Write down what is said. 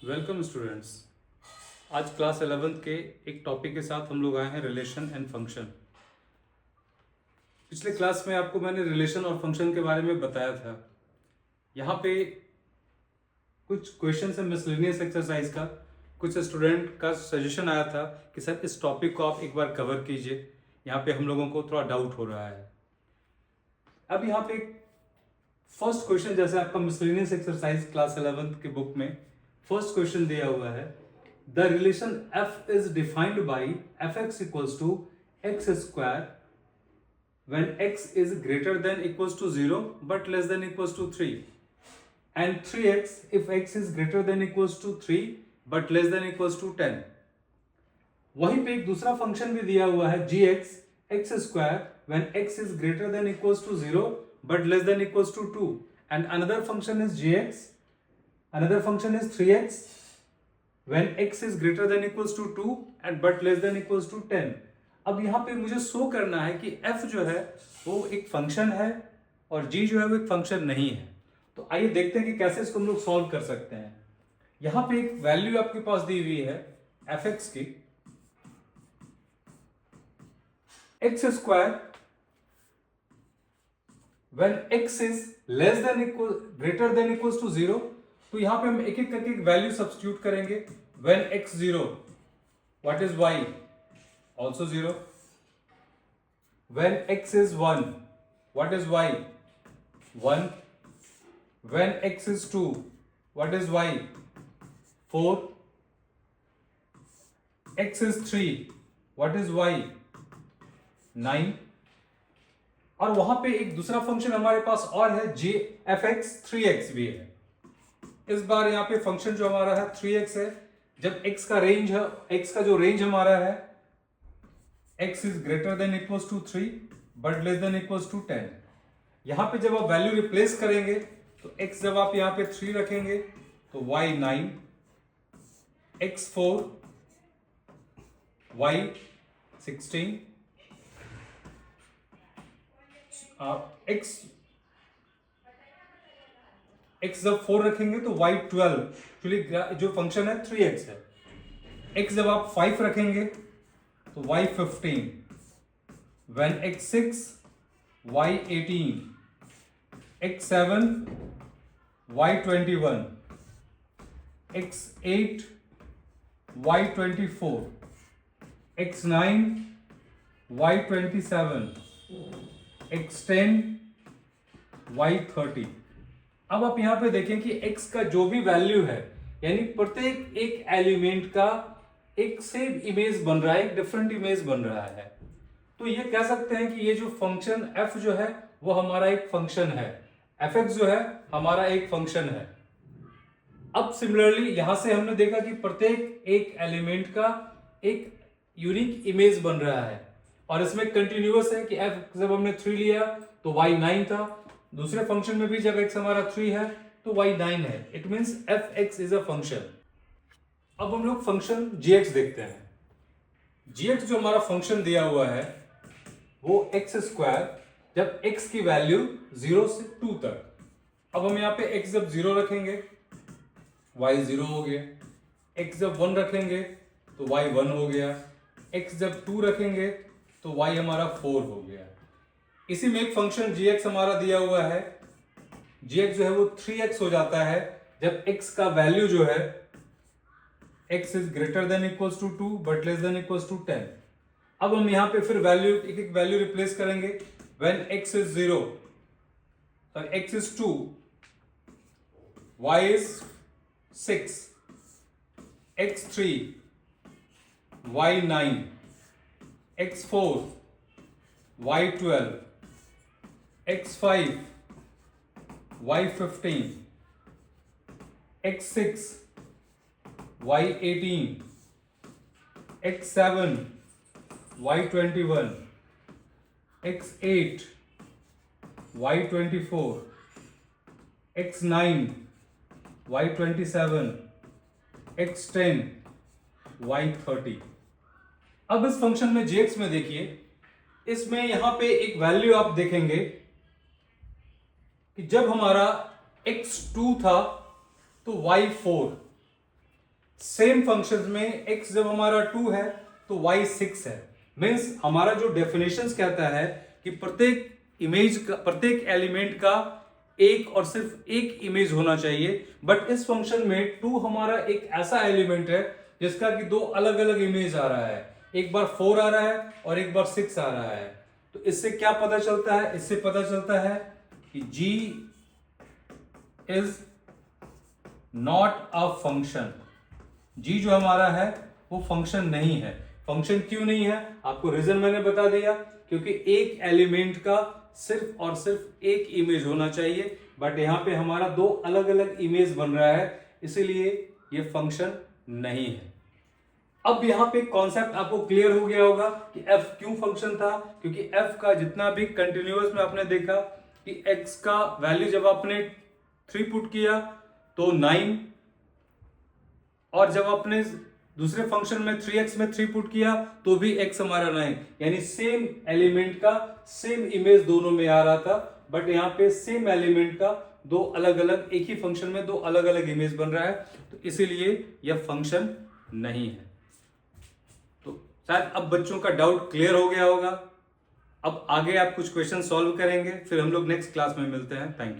Welcome students. आज class 11th के एक टॉपिक के साथ हम लोग आए हैं रिलेशन एंड फंक्शन। पिछले क्लास में आपको मैंने रिलेशन और फंक्शन के बारे में बताया था। यहाँ पे कुछ क्वेश्चन है मिसलेनियस एक्सरसाइज का। कुछ स्टूडेंट का सजेशन आया था कि सर इस टॉपिक को आप एक बार कवर कीजिए, यहाँ पे हम लोगों को थोड़ा डाउट हो रहा है। अब यहाँ पे फर्स्ट क्वेश्चन, जैसे आपका मिसलेनियस एक्सरसाइज क्लास 11th की बुक में फर्स्ट क्वेश्चन दिया हुआ है, the relation f is defined by fx equals to x square when x is greater than equals to 0 but less than equals to 3 and 3x if x is greater than equals to 3 but less than equals to 10। वहीं पे एक दूसरा function भी दिया हुआ है gx x square when x is greater than equals to 0 but less than equals to 2 and another function is gx, another function is 3x when x is greater than equals to 2 and but less than equals to 10। अब यहाँ पे मुझे show करना है कि f जो है वो एक फंक्शन है और g जो है वो एक फंक्शन नहीं है। तो आइए देखते हैं कि कैसे इसको हम लोग सॉल्व कर सकते हैं। यहाँ पे एक वैल्यू आपके पास दी हुई है fx की, x square when x is less than equal greater than equals to 0। तो यहाँ पे हम एक एक करके वैल्यू सब्स्टिट्यूट करेंगे। when x 0, what is y? Also 0। when x is 1, what is y? 1। when x is 2, what is y? 4। x is 3, what is y? 9। और वहां पे एक दूसरा फंक्शन हमारे पास और है g fx 3x भी है। इस बार यहाँ पे फंक्शन जो हमारा है 3x है। जब x का रेंज है, x का जो रेंज हमारा है x is greater than equals to 3 but less than equals to 10। यहां पे जब आप वैल्यू रिप्लेस करेंगे तो x जब आप यहां पे 3 रखेंगे तो y 9, x 4, y 16, x जब 4 रखेंगे तो y 12। एक्चुअली जो फंक्शन है 3x है। x जब आप 5 रखेंगे तो y 15। when x 6, y 18, x 7, y 21, x 8, y 24, x 9, y 27, x 10, y 30। अब आप यहां पे देखें कि x का जो भी वैल्यू है, यानी प्रत्येक एक एलिमेंट का एक सेम इमेज बन रहा है, एक डिफरेंट इमेज बन रहा है। तो ये कह सकते हैं कि ये जो फंक्शन f जो है वो हमारा एक फंक्शन है, fx जो है हमारा एक फंक्शन है। अब सिमिलरली यहां से हमने देखा कि प्रत्येक एक एलिमेंट का एक यूनिक इमेज बन रहा है और इसमें कंटिन्यूअस है कि f जब हमने 3 लिया तो y 9 था, दूसरे फंक्शन में भी जब x हमारा 3 है तो y 9 है। It means fx is a function. अब हम लोग फंक्शन gx देखते हैं। gx जो हमारा फंक्शन दिया हुआ है वो x स्क्वायर जब x की वैल्यू 0 से 2 तक। अब हम यहाँ पे x जब 0 रखेंगे y 0 हो गया, x जब 1 रखेंगे तो y 1 हो गया, x जब 2 रखेंगे तो y हमारा 4 हो गया। इसी में एक फंक्शन gx हमारा दिया हुआ है, gx जो है वो 3x हो जाता है जब x का वैल्यू जो है x is greater than equals to 2 but less than equals to 10। अब हम यहां पे फिर वैल्यू एक एक वैल्यू रिप्लेस करेंगे। when x is 0, x is 2, y is 6, x 3, y 9, x 4, y 12, x 5, y 15, x 6, y 18, x 7, y 21, x 8, y 24, x 9, y 27, x 10, y 30। अब इस फंक्शन में gx में देखिए, इसमें यहां पे एक वैल्यू आप देखेंगे कि जब हमारा x 2 था तो y 4, सेम फंक्शंस में x जब हमारा 2 है तो y 6 है। मीन्स हमारा जो डेफिनेशंस कहता है कि प्रत्येक इमेज का, प्रत्येक एलिमेंट का एक और सिर्फ एक इमेज होना चाहिए। बट इस फंक्शन में 2 हमारा एक ऐसा एलिमेंट है जिसका कि दो अलग अलग इमेज आ रहा है, एक बार 4 आ रहा है और एक बार 6 आ रहा है। तो इससे क्या पता चलता है? इससे पता चलता है कि g is not a function. g जो हमारा है वो फंक्शन नहीं है। फंक्शन क्यों नहीं है? आपको रीजन मैंने बता दिया, क्योंकि एक एलिमेंट का सिर्फ और सिर्फ एक इमेज होना चाहिए। बट यहां पे हमारा दो अलग अलग इमेज बन रहा है, इसीलिए ये फंक्शन नहीं है। अब यहां पे कॉन्सेप्ट आपको क्लियर हो गया होगा कि f क्यों फंक्शन था। क्योंकि f का जितना भी कंटिन्यूअस में आपने देखा कि x का वैल्यू जब आपने 3 पुट किया तो 9, और जब आपने दूसरे फंक्शन में 3x में 3 पुट किया तो भी x हमारा 9, यानी सेम एलिमेंट का सेम इमेज दोनों में आ रहा था। बट यहाँ पे सेम एलिमेंट का दो अलग अलग, एक ही फंक्शन में दो अलग अलग इमेज बन रहा है, तो इसीलिए यह फंक्शन नहीं है। तो शायद अब बच्चों का डाउट क्लियर हो गया होगा। अब आगे आप कुछ क्वेश्चन सॉल्व करेंगे, फिर हम लोग नेक्स्ट क्लास में मिलते हैं। Thank you.